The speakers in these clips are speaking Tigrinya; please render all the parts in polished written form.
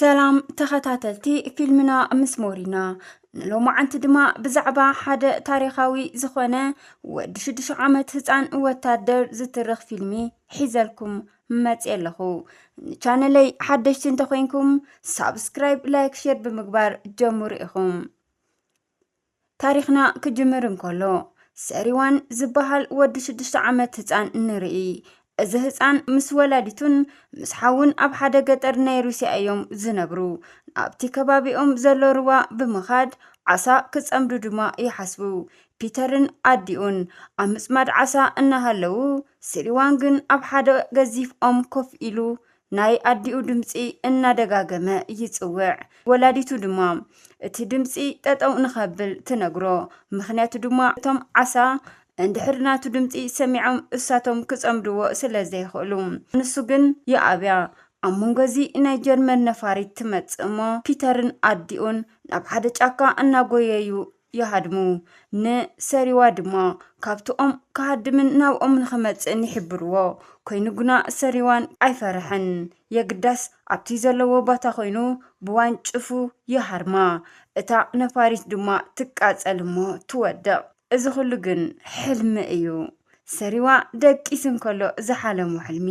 سلام تخاتاتلتي فيلمنا مسمورينا لو ما عند دما بزعبا حدا تاريخاوي زخونة ودشدش عامت هزان وتادر زترخ فيلمي حيزالكم ماتيالخو چانلي حدشتين تخوينكم سابسكرايب لايك شير بمقبار جمهور إخوم تاريخنا كجمرن كله ساريوان زبهال ودشدش عامت هزان نرئي እዚ ህፃን ምስ ወላዲቱን ምስ ሓውን ኣብ ሓደ ገጠር ናይ ሩስያ እዮም ዝነብሩ ኣብቲ ከባቢኦም ዘሎ ሩባ ብምኻድ ዓሳ ክጸምዱ ድማ ይሓስቡ ፒተርን ኣዲኡን ኣብ ምጽማድ ዓሳ እናሃለዉ ስሪዋን ግን ኣብ ሓደ ገዚፍ ኦም ኮፍ ኢሉ ናይ ኣዲኡ ድምጺ እናደጋገመ ይጽውዕ ወላዲቱ ድማ እቲ ድምጺ ጠጠው ንኸብል ትነግሮ ምኽንያቱ ድማ እቶም ዓሳ እንድሕርናቱ ድምጺ ሰሚዖም እሳቶም ክጸምድዎ ስለዘይኽእሉ ንሱ ግን የኣብያ ኣብ መንጎዚ ናይ ጀርመን ነፋሪት ትመጽእ እሞ ፒተርን ኣዲኡን ናብ ሓደ ጫካ እናጎየዩ ይሃድሙ ንሰሪዋ ድማ ካብቲኦም ካሃድምን ናብኦም ንኽመጽእ ይሕብርዎ ኮይኑ ግና ሰሪዋን ኣይፈርሕን የግዳስ ኣብቲ ዘለዎ ቦታ ኮይኑ ብዋንጭፉ ይሃርማ እታ ነፋሪት ድማ ትቃጸል እሞ ትወድቕ እዚ ኩሉ ግን ሕልሚ እዩ ሰሪዋ ደቂስን ከሎ ዝሓለሙ ሕልሚ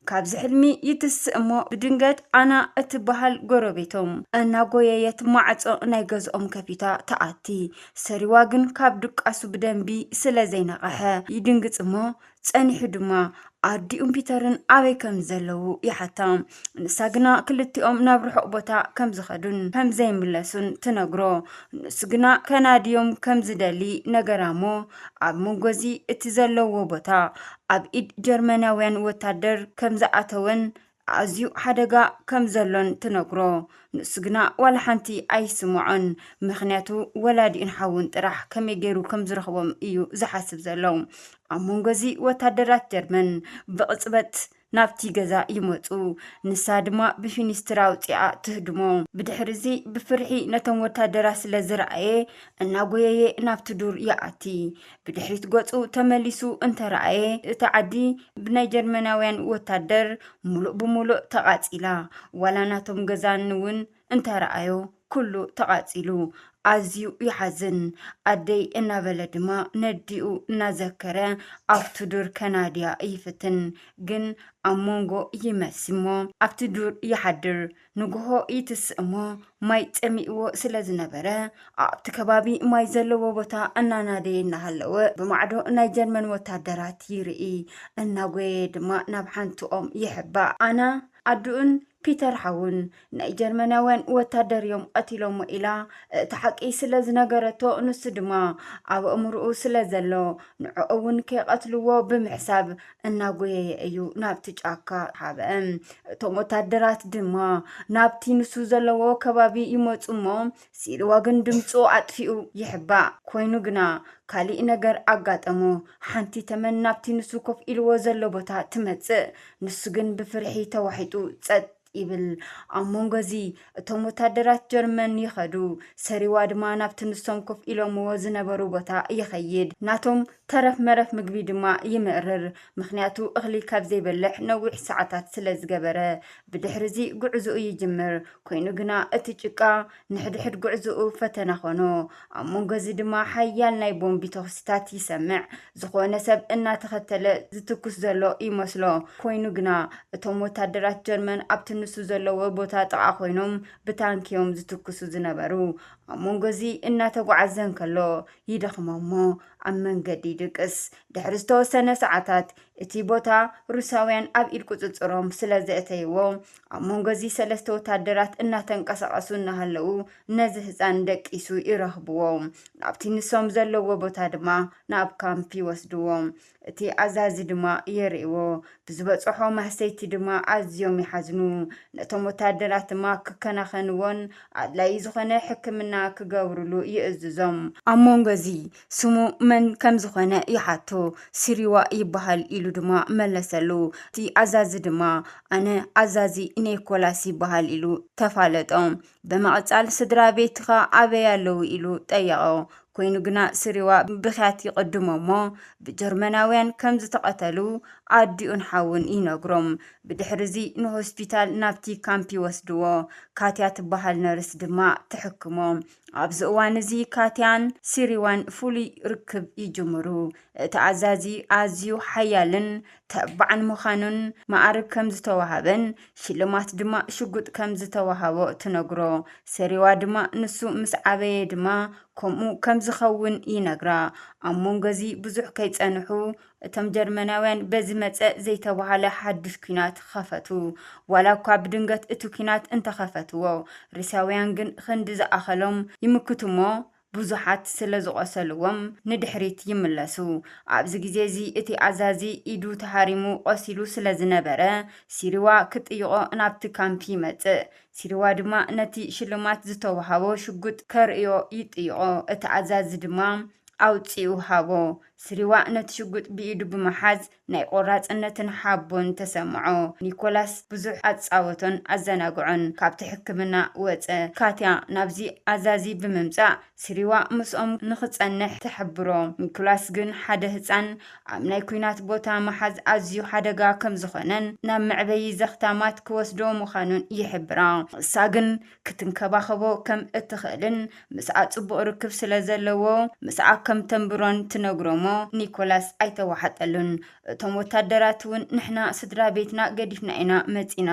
ካብዚ ሕልሚ ይትስእ እሞ ብድንገት ኣና እትበሃል ጎረቤቶም እናጎየየት ማዕጾ ናይ ገዝኦም ከፊታ ተኣቲ ሰሪዋ ግን ካብ ድቃሱ ብደንቢ ስለ ዘይነቐሐ ይድንግጽ እሞ ጸኒሑ ድማ ኣዲኡን ፒተርን ኣበይ ከም ዘለዉ ይሓታ ንሳ ግና ክልቲኦም ናብ ርሑቕ ቦታ ከም ዝኸዱን ከም ዘይምለሱን ትነግሮ ንሱ ግና ከናድዮም ከም ዝደሊ ነገራሞ ኣብ መንጎዚ እቲ ዘለዎ ቦታ ኣብ ኢድ ጀርመናውያን ወታደር ከም ዝኣተወን ኣዝዩ ሓደጋ ከም ዘሎን ትነግሮ ንሱ ግና ዋላ ሓንቲ ኣይስምዖን ምኽንያቱ ወላዲኡን ሓውን ጥራሕ ከመይ ገይሩ ከም ዝረኽቦም እዩ ዝሓስብ ዘሎ ኣብ መንጎዚ ወታደራት ጀርመን ብቕጽበት ናብቲ ገዛ ይመጹ ንሳ ድማ ብፊኒስትራ ውፅኣ ትህድሞ ብድሕሪዚ ብፍርሒ ነቶም ወታደራት ስለ ዝረኣየ እናጎየየ ናብቲ ዱር ይኣቲ ብድሕሪት ገጹ ተመሊሱ እንተረኣየ እቲ ዓዲ ብናይ ጀርመናውያን ወታደር ሙሉእ ብሙሉእ ተቓጺላ ዋላ ናቶም ገዛን እውን እንተረኣዮ ኩሉ ተቓጺሉ ኣዝዩ ይሓዝን ኣደይ እናበለ ድማ ነዲኡ እናዘከረ ኣብቲ ዱር ከናድያ ይፍትን ግን ኣብ መንጎ ይመሲሞ ኣብቲ ዱር ይሓድር ንግሆ ይትስእ እሞ ማይ ጸሚእዎ ስለ ዝነበረ ኣብቲ ከባቢ ማይ ዘለዎ ቦታ እናናደየ እናሃለወ ብማዕዶ ናይ ጀርመን ወታደራት ይርኢ እናጎየ ድማ ናብ ሓንቲኦም ይሕባእ ኣና ኣዱኡን ፒተር ሓውን ናይ ጀርመናውያን ወታደር እዮም ቀቲሎም ኢላ እቲ ሓቂ ስለ ዝነገረቶ ንሱ ድማ ኣብ እምርኡ ስለ ዘሎ ንዕኡ እውን ከይቐትልዎ ብምሕሳብ እናጎየየ እዩ ናብቲ ጫካ ሓበአ እቶም ወታደራት ድማ ናብቲ ንሱ ዘለዎ ከባቢ ይመፁ እሞ ሲሪዋ ግን ድምፁ ኣጥፊኡ ይሕባእ ኮይኑ ግና ካሊእ ነገር ኣጋጠሞ ሓንቲ ተመን ናብቲ ንሱ ኮፍ ኢልዎ ዘሎ ቦታ ትመጽእ ንሱ ግን ብፍርሒ ተዋሒጡ ጸጥ ይብል ኣብ መንጎዚ እቶም ወታደራት ጀርመን ይኸዱ ሰሪዋ ድማ ናብቲ ንሶም ኮፍ ኢሎምዎ ዝነበሩ ቦታ ይኸይድ ናቶም ተረፍ መረፍ ምግቢ ድማ ይምዕርር ምኽንያቱ እኽሊ ካብ ዘይበልሕ ነዊሕ ሰዓታት ስለ ዝገበረ ብድሕሪዚ ጉዕዝኡ ይጅምር ኮይኑ ግና እቲ ጭቃ ንሕድሕድ ጉዕዝኡ ፈተና ኾኖ ኣብ መንጎዚ ድማ ሓያል ናይ ቦምቢ ተኽስታት ይሰምዕ ዝኾነ ሰብ እናተኸተለ ዝትኩስ ዘሎ ይመስሎ ኮይኑ ግና እቶም ወታደራት ጀርመን ኣብቲ ንሱ ዘለዎ ቦታ ጥቓ ኮይኖም ብታንኪዮም ዝትኩሱ ዝነበሩ ኣብ መንጎዚ እናተጓዓዘን ከሎ ይደኽሞሞ ኣብ መንገዲ ድቅስ ድሕሪ ዝተወሰነ ሰዓታት እቲ ቦታ ሩሳውያን ኣብ ኢድ ቁፅፅሮም ስለ ዘእተይዎ ኣብ መንጎዚ ሰለስተ ወታደራት እናተንቀሳቐሱ እናሃለዉ ነዚ ህፃን ደቂሱ ይረኽብዎ ናብቲ ንሶም ዘለዎ ቦታ ድማ ናብ ካምፕ ይወስድዎ እቲ ኣዛዚ ድማ የርእዎ ብዝበፅሖ ማህሰይቲ ድማ ኣዝዮም ይሓዝኑ ነቶም ወታደራት ድማ ክከናኸንዎን ኣድላይ ዝኾነ ሕክምና ክገብርሉ ይእዝዞም ኣብ መንጎዚ ስሙ መን ከም ዝኾነ ይሓቶ ሲሪዋ ይበሃል ኢሉ ድማ መለሰሉ እቲ ኣዛዚ ድማ ኣነ ኣዛዚ ኒኮላስ ይበሃል ኢሉ ተፋለጦም በመቐጻል ስድራ ቤትኻ ኣበይ ኣለዉ ኢሉ ጠየቐ ኮይኑ ግና ስሪዋ ብኽያት ይቅድሞሞ ብጀርመናውያን ከም ዝተቀተሉ ኣዲኡን ሓውን ይነግሮም ብድሕሪዚ ንሆስፒታል ናብቲ ካምፕ ወስድዎ ካትያ ትበሃል ነርስ ድማ ትሕክሞ ኣብዚ እዋን እዚ ካትያን ሲሪዋን ፍሉይ ርክብ ይጅምሩ እቲ ኣዛዚ ኣዝዩ ሓያልን ተባዕን ምዃኑን ማዕርግ ከም ዝተዋሃበን ሽልማት ድማ ሽጉጥ ከም ዝተዋሃቦ ትነግሮ ሰሪዋ ድማ ንሱ ምስ ዓበየ ድማ ከምኡ ከም ዝኸውን ይነግራ ኣብ መንጎዚ ብዙሕ ከይፀንሑ እቶም ጀርመናውያን በዚ መፀእ ዘይተባሃለ ሓዱሽ ኩናት ከፈቱ ዋላ እኳ ብድንገት እቲ ኩናት እንተኸፈትዎ ሩስያውያን ግን ክንዲ ዝኣኸሎም ይምክትሞ ብዙሓት ስለ ዝቆሰልዎም ንድሕሪት ይምለሱ ኣብዚ ግዜ እዚ እቲ ኣዛዚ ኢዱ ተሃሪሙ ቆሲሉ ስለ ዝነበረ ሲሪዋ ክጥይቆ ናብቲ ካምፕ ይመፅእ ሲሪዋ ድማ ነቲ ሽልማት ዝተዋሃቦ ሽጉጥ ከርእዮ ይጥይቆ እቲ ኣዛዚ ድማ ኣውፂኡ ሃቦ ስሪዋ ነቲ ሽጉጥ ብኢዱ ብምሓዝ ናይ ቆራፅነትን ሓቦን ተሰምዖ ኒኮላስ ብዙሕ ኣፃወቶን ኣዘናግዖን ካብቲ ሕክምና ወፀ ካትያ ናብዚ ኣዛዚ ብምምፃእ ስሪዋ ምስኦም ንክፀንሕ ትሕብሮ ኒኮላስ ግን ሓደ ህፃን ኣብ ናይ ኩናት ቦታ መሓዝ ኣዝዩ ሓደጋ ከም ዝኾነን ናብ መዕበይ ዘኽታማት ክወስዶ ምዃኑን ይሕብራ እሳ ግን ክትንከባኸቦ ከም እትኽእልን ምስኣ ፅቡቅ ርክብ ስለ ዘለዎ ምስኣ ከም ተንብሮን ትነግሮሞ ኒኮላስ ኣይተዋሓጠሉን እቶም ወታደራት እውን ንሕና ስድራ ቤትና ገዲፍና ኢና መፂና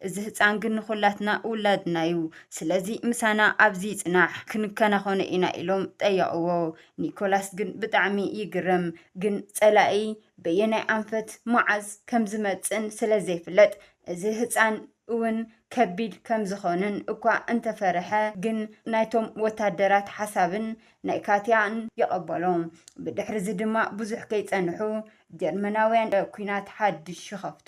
እዚ ህፃን ግን ንኩላትና ውላድና እዩ ስለዚ ምሳና ኣብዚ ፅናሕ ክንከናኸነ ኢና ኢሎም ጠየቅዎ ኒኮላስ ግን ብጣዕሚ ይግረም ግን ፀላኢ በየናይ ኣንፈት መዓዝ ከም ዝመፅን ስለ ዘይፍለጥ እዚ ህፃን እውን ከቢድ ከም ዝኾንን እኳ እንተፈረሐ ግን ናይቶም ወታደራት ሓሳብን ናይ ካትያን ይቐበሎም ብድሕሪዚ ድማ ብዙሕ ከይፀንሑ ጀርመናውያን ኩናት ሓድሽ ይኸፍቱ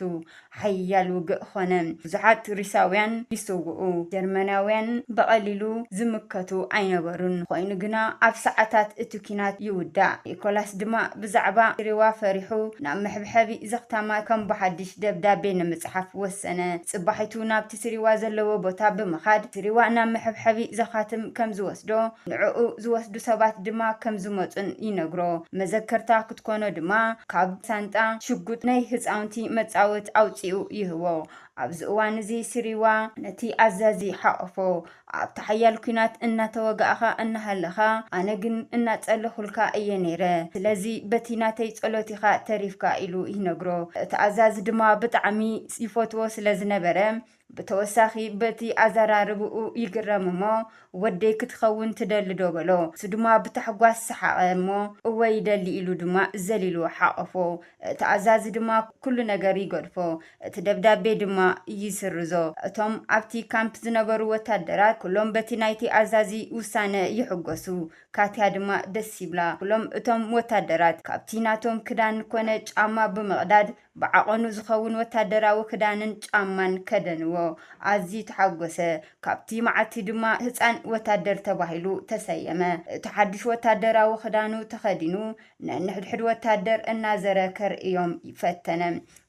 ሓያል ውግእ ኾነ ብዙሓት ሩስያውያን ይስውኡ ጀርመናውያን በቐሊሉ ዝምከቱ ኣይነበሩን ኮይኑ ግና ኣብ ሰዓታት እቲ ኩናት ይውዳእ ኒኮላስ ድማ ብዛዕባ ስሪዋ ፈሪሑ ናብ መሕብሐቢ ዘኽታማ ከም ብሓድሽ ደብዳቤ ንምፅሓፍ ወሰነ ፅባሒቱ ናብቲ ስሪዋ ዘለዎ ቦታ ብምኻድ ስሪዋ ናብ መሕብሐቢ ዘኻትም ከም ዝወስዶ ንዕኡ ዝወስዱ ሰባት ድማ ከም ዝመፁን ይነግሮ መዘከርታ ክትኮኖ ድማ ካብ ሳንጣ ሽጉጥ ናይ ህፃውንቲ መፃወት ኣውፂኡ ይህቦ ኣብዚ እዋን እዚ ስሪዋ ነቲ ኣዛዚ ሓቆፎ ኣብቲ ሓያል ኩናት እናተወጋእኻ እናሃለኻ ኣነ ግን እናፀለኹልካ እየ ነይረ ስለዚ በቲ ናተይ ፀሎቲኻ ተሪፍካ ኢሉ ይነግሮ እቲ ኣዛዚ ድማ ብጣዕሚ ይፈትዎ ስለ ዝነበረ ብተወሳኺ በቲ ኣዘራርብኡ ይግረም እሞ ወደይ ክትኸውን ትደሊ ዶ በሎ እሱ ድማ ብታሕጓስ ሰሓቐ እሞ እወይ ይደሊ ኢሉ ድማ ዘሊሉ ሓቆፎ እቲ ኣዛዚ ድማ ኩሉ ነገር ይገድፎ እቲ ደብዳቤ ድማ ይስርዞ እቶም ኣብቲ ካምፕ ዝነበሩ ወታደራት ኩሎም በቲ ናይቲ ኣዛዚ ውሳነ ይሕገሱ ካትያ ድማ ደስ ይብላ ኩሎም እቶም ወታደራት ካብቲ ናቶም ክዳን ኮነ ጫማ ብምቕዳድ ብዓቐኑ ዝኸውን ወታደራዊ ክዳንን ጫማን ከደንዎ ኣዝዩ ተሓጎሰ ካብቲ መዓልቲ ድማ ህፃን ወታደር ተባሂሉ ተሰየመ እቲ ሓድሽ ወታደራዊ ክዳኑ ተኸዲኑ ንሕድሕድ ወታደር እናዘረ ከርእዮም ይፈተነ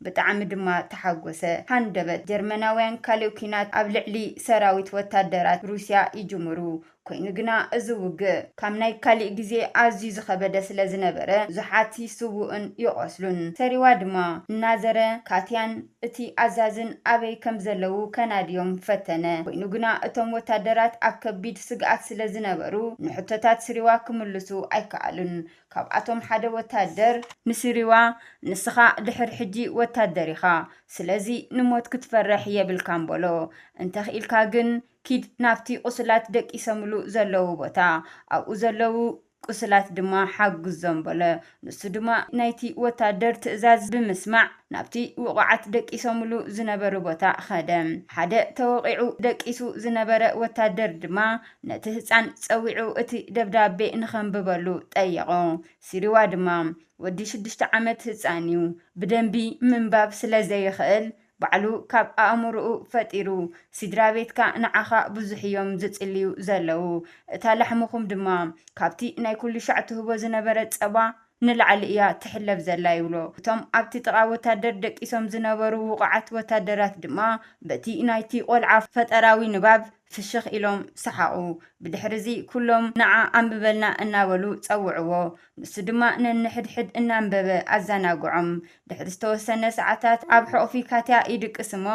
ብጣዕሚ ድማ ተሓጎሰ ሃንደበት ጀርመናውያን ካልእ ኩናት ኣብ ልዕሊ ሰራዊት ወታደራት ሩስያ ይጅምሩ ኮይኑ ግና እዚ ውግእ ካብ ናይ ካልእ ግዜ ኣዝዩ ዝኸበደ ስለ ዝነበረ ብዙሓት ይስውኡን ይቆስሉን ሰሪዋ ድማ እናዘረ ካትያን እቲ ኣዛዝን ኣበይ ከም ዘለው ከናድዮም ፈተነ ኮይኑ ግና እቶም ወታደራት ኣብ ከቢድ ስግኣት ስለ ዝነበሩ ንሕቶታት ስሪዋ ክምልሱ ኣይከኣሉን ካብኣቶም ሓደ ወታደር ንስሪዋ ንስኻ ድሕር ሕጂ ወታደር ኢኻ ስለዚ ንሞት ክትፈርሕ የብልካን በሎ እንተኽኢልካ ግን ኪድ ናብቲ ቁስላት ደቂሰምሉ ዘለው ቦታ ኣብኡ ዘለው ቁስላት ድማ ሓግዞም በለ ንሱ ድማ ናይቲ ወታደር ትእዛዝ ብምስማዕ ናብቲ ውቕዓት ደቂሰምሉ ዝነበሩ ቦታ ኸደም ሓደ ተወቂዑ ደቂሱ ዝነበረ ወታደር ድማ ነቲ ህፃን ፀዊዑ እቲ ደብዳቤ ንኸንብበሉ ጠየቆ ስሪዋ ድማ ወዲ 6 ዓመት ህፃን እዩ ብደንቢ ምንባብ ስለ ዘይኽእል ባዕሉ ካብ ኣእምሮኡ ፈጢሩ ስድራ ቤትካ ንዓኻ ብዙሕ እዮም ዝፅልዩ ዘለው እታ ላሕምኹም ድማ ካብቲ ናይ ኩሉ ሻዕ ትህቦ ዝነበረ ፀባ ንላዕሊ እያ ትሕለብ ዘላ ይብሎ እቶም ኣብቲ ጥቓ ወታደር ደቂሶም ዝነበሩ ውቕዓት ወታደራት ድማ በቲ ናይቲ ቆልዓ ፈጠራዊ ንባብ ፍሽኽ ኢሎም ሰሓቑ ብድሕሪዚ ኩሎም ንዓ ኣንብበልና እናበሉ ፀውዕዎ ንሱ ድማ ነንሕድሕድ እናንበበ ኣዘናግዖም ድሕሪ ዝተወሰነ ሰዓታት ኣብ ሕቑፊ ካትያ ይድቅስ እሞ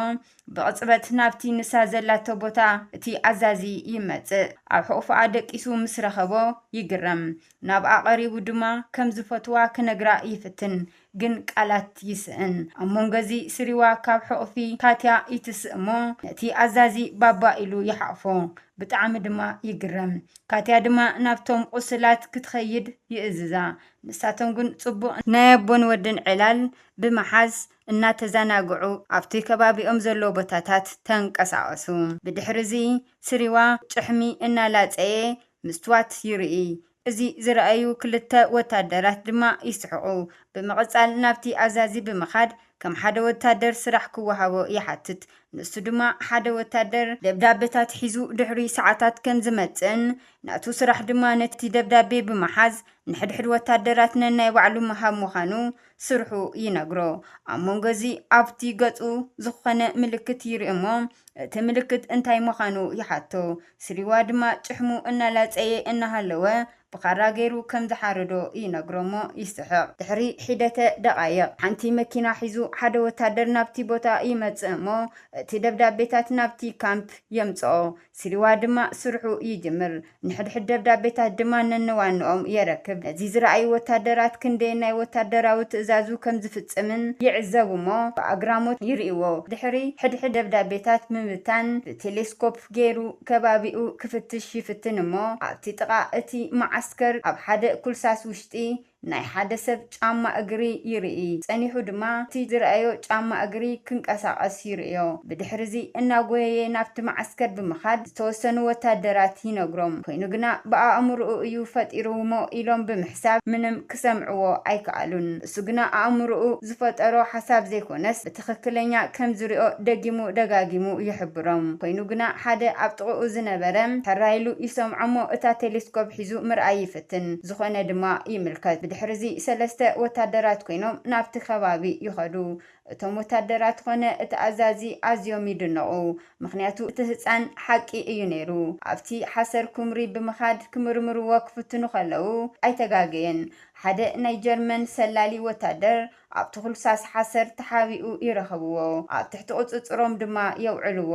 ብቕፅበት ናብቲ ንሳ ዘላቶ ቦታ እቲ ኣዛዚ ይመፅእ ኣብ ሕቑፍኣ ደቂሱ ምስ ረኸቦ ይግረም ናብኣ ቀሪቡ ድማ ከም ዝፈትዋ ክነግራ ይፍትን ግን ቃላት ይስእን ኣብ መንጎዚ ስሪዋ ካብ ሕቑፊ ካትያ ይትስእ እሞ ነቲ ኣዛዚ ባባ ኢሉ ይሓቕፎ ብጣዕሚ ድማ ይግረም ካትያ ድማ ናብቶም ቁስላት ክትኸይድ ይእዝዛ ንሳቶም ግን ጽቡቕ ናይ ኣቦን ወድን ዕላል ብመሓዝ እናተዘናግዑ ኣብቲ ከባቢኦም ዘሎ ቦታታት ተንቀሳቐሱ ብድሕሪዚ ስሪዋ ጭሕሚ እናላፀየ ምስትዋት ይርኢ እዚ ዝረአዩ ክልተ ወታደራት ድማ ይስሕቑ ብምቕጻል ናብቲ ኣዛዚ ብምኻድ ከም ሓደ ወታደር ስራሕ ክወሃቦ ይሓትት ንሱ ድማ ሓደ ወታደር ደብዳቤታት ሒዙ ድሕሪ ሰዓታት ከም ዝመፅን ናቱ ስራሕ ድማ ነቲ ደብዳቤ ብምሓዝ ንሕድሕድ ወታደራት ነናይ ባዕሉ መሃብ ምዃኑ ስርሑ ይነግሮ ኣብ መንጎዚ ኣብቲ ገፁ ዝኾነ ምልክት ይርኢ እሞ እቲ ምልክት እንታይ ምዃኑ ይሓቶ ስሪዋ ድማ ጭሕሙ እናላፀየ እናሃለወ ብኻራ ገይሩ ከም ዝሓረዶ ይነግሮሞ ይስሕቕ ድሕሪ ሒደተ ደቓይቕ ሓንቲ መኪና ሒዙ ሓደ ወታደር ናብቲ ቦታ ይመፅእ እሞ እቲ ደብዳቤታት ናብቲ ካምፕ የምፅኦ ስሪዋ ድማ ስርሑ ይጅምር ንሕድሕድ ደብዳቤታት ድማ ነንዋንኦም የረክብ ነዚ ዝረኣዩ ወታደራት ክንደይ ናይ ወታደራዊ ትእዛዙ ከም ዝፍፅምን ይዕዘቡ እሞ ብኣግራሞት ይርእዎ ድሕሪ ሕድሕድ ደብዳቤታት ምብታን ብቴሌስኮፕ ገይሩ ከባቢኡ ክፍትሽ ይፍትን እሞ ኣብቲ ጥቓ እቲ ማዓስከር ኣብ ሓደ ኩልሳስ ውሽጢ ናይ ሓደ ሰብ ጫማ እግሪ ይርኢ ፀኒሑ ድማ እቲ ዝረአዮ ጫማ እግሪ ክንቀሳቐስ ይርእዮ ብድሕሪዚ እናጎየየ ናብቲ ማዓስከር ብምኻድ ዝተወሰኑ ወታደራት ይነግሮም ኮይኑ ግና ብኣእምርኡ እዩ ፈጢሩሞ ኢሎም ብምሕሳብ ምንም ክሰምዕዎ ኣይከኣሉን እሱ ግና ኣእምርኡ ዝፈጠሮ ሓሳብ ዘይኮነስ ብትክክለኛ ከም ዝሪኦ ደጊሙ ደጋጊሙ ይሕብሮም ኮይኑ ግና ሓደ ኣብ ጥቕኡ ዝነበረ ሕራይሉ ይሰምዖሞ እታ ቴሌስኮፕ ሒዙ ምርኣይ ይፍትን ዝኾነ ድማ ይምልከት ድሕሪዚ ሰለስተ ወታደራት ኮይኖም ናብቲ ከባቢ ይኸዱ እቶም ወታደራት ኮነ እቲ ኣዛዚ ኣዝዮም ይድነቑ ምክንያቱ እቲ ህፃን ሓቂ እዩ ነይሩ ኣብቲ ሓሰር ኩምሪ ብምኻድ ክምርምርዎ ክፍትኑ ከለዉ ኣይተጋገየን ሓደ ናይ ጀርመን ሰላሊ ወታደር ኣብቲ ኩልሳስ ሓሰር ተሓቢኡ ይረኸብዎ ኣብ ትሕቲ ቁፅፅሮም ድማ የውዕልዎ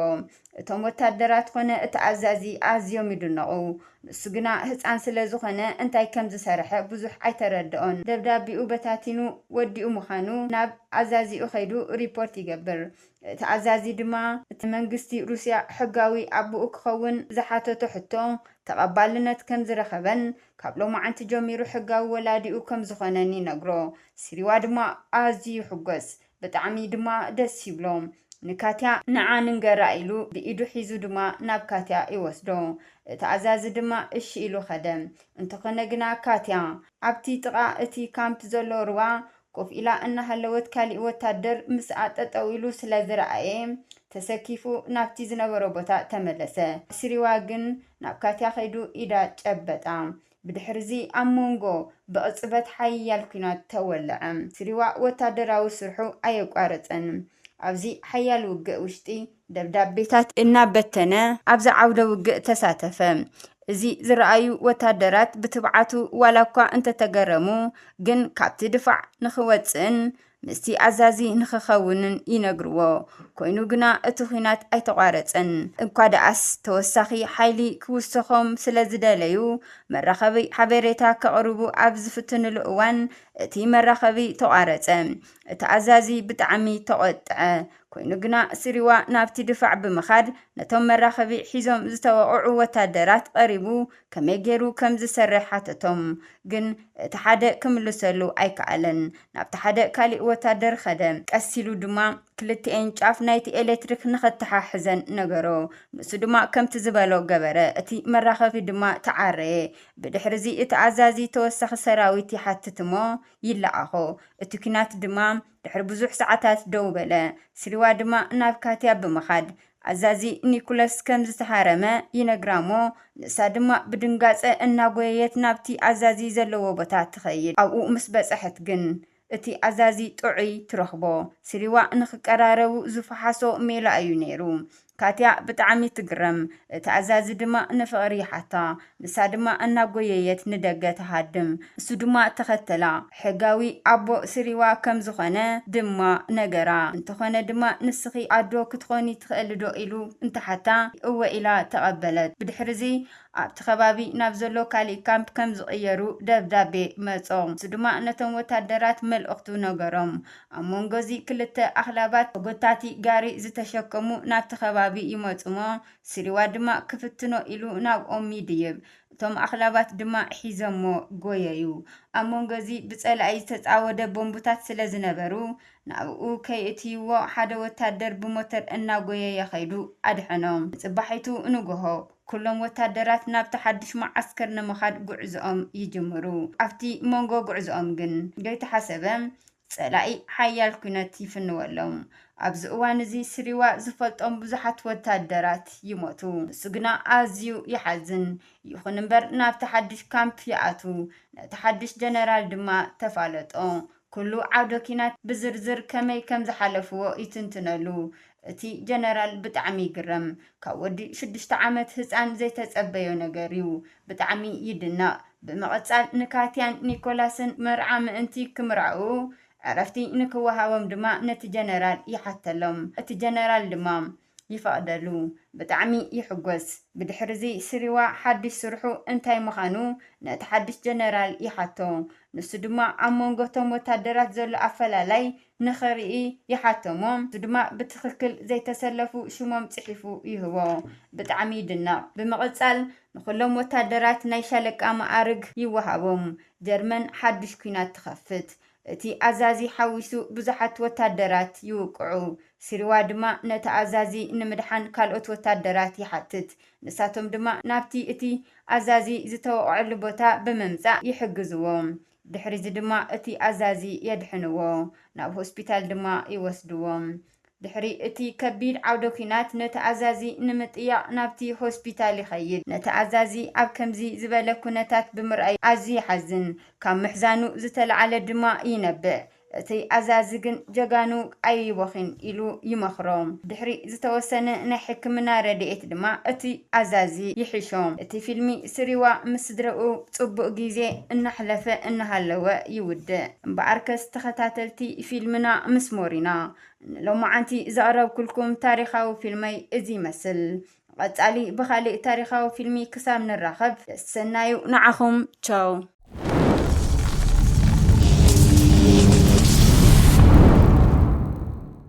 እቶም ወታደራት ኮነ እቲ ኣዛዚ ኣዝዮም ይድነቑ ንሱ ግና ህፃን ስለ ዝኾነ እንታይ ከም ዝሰርሐ ብዙሕ ኣይተረድኦን ደብዳቢኡ በታቲኑ ወዲኡ ምዃኑ ናብ ኣዛዚኡ ኸይዱ ሪፖርት ይገብር እቲ ኣዛዚ ድማ እቲ መንግስቲ ሩስያ ሕጋዊ ኣቦኡ ክኸውን ዝሓተቶ ሕቶ ተቐባልነት ከም ዝረኸበን ካብ ሎማዓንቲ ጀሚሩ ሕጋዊ ወላዲኡ ከም ዝኾነን ይነግሮ ስሪዋ ድማ ኣዝዩ ይሕጎስ ብጣዕሚ ድማ ደስ ይብሎም ንካትያ ንዓ ንንገራ ኢሉ ብኢዱ ሒዙ ድማ ናብ ካትያ ይወስዶ እቲ ኣዛዚ ድማ እሺ ኢሉ ኸደ እንተኾነ ግና ካትያ ኣብቲ ጥቓ እቲ ካምፕ ዘሎ ሩባ ኮፍ ኢላ እናሃለወት ካሊእ ወታደር ምስኣ ጠጠው ኢሉ ስለ ዝረኣየ ተሰኪፉ ናብቲ ዝነበሮ ቦታ ተመለሰ ስሪዋ ግን ናብ ካትያ ኸይዱ ኢዳ ጨበጣ ብድሕሪዚ ኣብ መንጎ ብቕፅበት ሓያል ኩናት ተወልዐ ስሪዋ ወታደራዊ ስርሑ ኣየቋረፀን ኣብዚ ሓያል ውግእ ውሽጢ ደብዳቤታት እናበተነ ኣብዛ ዓውደ ውግእ ተሳተፈ እዚ ዝረኣዩ ወታደራት ብትብዓቱ ዋላ እኳ እንተተገረሙ ግን ካብቲ ድፋዕ ንኽወፅእን ምስቲ ኣዛዚ ንኽኸውንን ይነግርዎ ኮይኑ ግና እቲ ኩናት ኣይተቋረፀን እኳ ደኣስ ተወሳኺ ሓይሊ ክውስኾም ስለ ዝደለዩ መራኸቢ ሓበሬታ ከቕርቡ ኣብ ዝፍትንሉ እዋን እቲ መራኸቢ ተቋረፀ እቲ ኣዛዚ ብጣዕሚ ተቆጥዐ ኮይኑ ግና ስሪዋ ናብቲ ድፋዕ ብምኻድ ነቶም መራኸቢ ሒዞም ዝተወቕዑ ወታደራት ቀሪቡ ከመይ ገይሩ ከም ዝሰርሕ ሓተቶም ግን እቲ ሓደ ክምልሰሉ ኣይከኣለን ናብቲ ሓደ ካሊእ ወታደር ኸደ ቀሲሉ ድማ ክልቲአን ጫፍ ናይቲ ኤሌክትሪክ ንኸተሓሕዘን ነገሮ ንሱ ድማ ከምቲ ዝበሎ ገበረ እቲ መራኸቢ ድማ ተዓረየ ብድሕሪዚ እቲ ኣዛዚ ተወሳኺ ሰራዊት ይሓትት እሞ ይለኣኾ እቲ ኩናት ድማ ድሕሪ ብዙሕ ሰዓታት ደው በለ ስሪዋ ድማ ናብ ካትያ ብምኻድ ኣዛዚ ኒኮላስ ከም ዝተሃረመ ይነግራሞ ንሳ ድማ ብድንጋፀ እናጎየት ናብቲ ኣዛዚ ዘለዎ ቦታ ትኸይድ ኣብኡ ምስ በፅሐት ግን እቲ ኣዛዚ ጥዑይ ትረኽቦ ስሪዋ ንኽቀራረቡ ዝፈሓሶ ሜላ እዩ ነይሩ ካትያ ብጣዕሚ ትግረም ተኣዛዚ ድማ ንፍቕሪ ሓታ ንሳ ድማ እናጎየየት ንደገ ተሃድም እሱ ድማ ተኸተላ ሕጋዊ ኣቦ ስሪዋ ከም ዝኾነ ድማ ነገራ እንተኾነ ድማ ንስኺ ኣዶ ክትኾኒ ትኽእል ዶ ኢሉ እንተሓታ እወ ኢላ ተቐበለት ብድሕሪዚ ኣብቲ ከባቢ ናብ ዘሎ ካሊእ ካምፕ ከም ዝቕየሩ ደብዳቤ መጾም እሱ ድማ ነቶም ወታደራት መልእኽቱ ነገሮም ኣብ መንጎዚ ክልተ ኣኽላባት ጎታቲ ጋሪ ዝተሸከሙ ናብቲ ከባቢ ይመጹሞ ስሪዋ ድማ ክፍትኖ ኢሉ ናብኦም ይድይብ እቶም ኣኽላባት ድማ ሒዘሞ ጎየዩ ኣብ መንጎዚ ብጸላኢ ዝተጻወደ ቦምቡታት ስለ ዝነበሩ ናብኡ ከይእትይዎ ሓደ ወታደር ብሞተር እናጎየየ ኸይዱ ኣድሕኖም ጽባሒቱ ንግሆ ኩሎም ወታደራት ናብቲ ሓድሽ ማዓስከር ንምኻድ ጉዕዞኦም ይጅምሩ ኣብቲ መንጎ ጉዕዞኦም ግን ዘይተሓሰበ ጸላኢ ሓያል ኩነት ይፍንወሎም ኣብዚ እዋን እዚ ስሪዋ ዝፈልጦም ብዙሓት ወታደራት ይሞቱ ንሱ ግና ኣዝዩ ይሓዝን ይኹን እምበር ናብቲ ሓድሽ ካምፕ ይኣቱ ነቲ ሓድሽ ጀነራል ድማ ተፋለጦ ኩሉ ዓውደ ኪናት ብዝርዝር ከመይ ከም ዝሓለፍዎ ይትንትነሉ እቲ ጀነራል ብጣዕሚ ይግረም ካብ ወዲ 6 ዓመት ህፃን ዘይተጸበዮ ነገር እዩ ብጣዕሚ ይድነቕ ብምቕጻል ንካትያን ኒኮላስን መርዓ ምእንቲ ክምርዓኡ ዕረፍቲ ንክወሃቦም ድማ ነቲ ጀነራል ይሓተሎም እቲ ጀነራል ድማ ይፈቕደሉ ብጣዕሚ ይሕጎስ ብድሕሪዚ ስሪዋ ሓድሽ ስርሑ እንታይ ምዃኑ ነቲ ሓድሽ ጀነራል ይሓቶ ንሱ ድማ ኣብ መንጎቶም ወታደራት ዘሎ ኣፈላላይ ንኽርኢ ይሓተሞ እሱ ድማ ብትኽክል ዘይተሰለፉ ሽሞም ጽሒፉ ይህቦ ብጣዕሚ ይድነቕ ብምቕጻል ንኩሎም ወታደራት ናይ ሻለቃ ማዕርግ ይወሃቦም ጀርመን ሓድሽ ኩናት ትኸፍት እቲ ኣዛዚ ሓዊሱ ብዙሓት ወታደራት ይውቅዑ ስሪዋ ድማ ነቲ ኣዛዚ ንምድሓን ካልኦት ወታደራት ይሓትት ንሳቶም ድማ ናብቲ እቲ ኣዛዚ ዝተወቕዐሉ ቦታ ብምምጻእ ይሕግዝዎም ድሕሪዚ ድማ እቲ ኣዛዚ የድሕንዎ ናብ ሆስፒታል ድማ ይወስድዎም ድሕሪ እቲ ከቢድ ዓውደ ኩናት ነቲ ኣዛዚ ንምጥያቕ ናብቲ ሆስፒታል ይኸይድ ነቲ ኣዛዚ ኣብ ከምዚ ዝበለ ኩነታት ብምርኣይ ኣዝዩ ይሓዝን ካብ ምሕዛኑ ዝተለዓለ ድማ ይነብዕ እቲ ኣዛዚ ግን ጀጋኑ ኣይቦኺን ኢሉ ይመኽሮም ድሕሪ ዝተወሰነ ናይ ሕክምና ረድኤት ድማ እቲ ኣዛዚ ይሕሾም እቲ ፊልሚ ስሪዋ ምስ ስድረኡ ጽቡቕ ግዜ እናሕለፈ እናሃለወ ይውድእ እምበኣርከስ ተኸታተልቲ ፊልምና ምስ ሞሪና ሎማዓንቲ ዘቕረብኩልኩም ታሪኻዊ ፊልመይ እዚ ይመስል ቀጻሊ ብኻሊእ ታሪኻዊ ፊልሚ ክሳብ ንራኸብ ሰናዩ ንዓኹም ቻው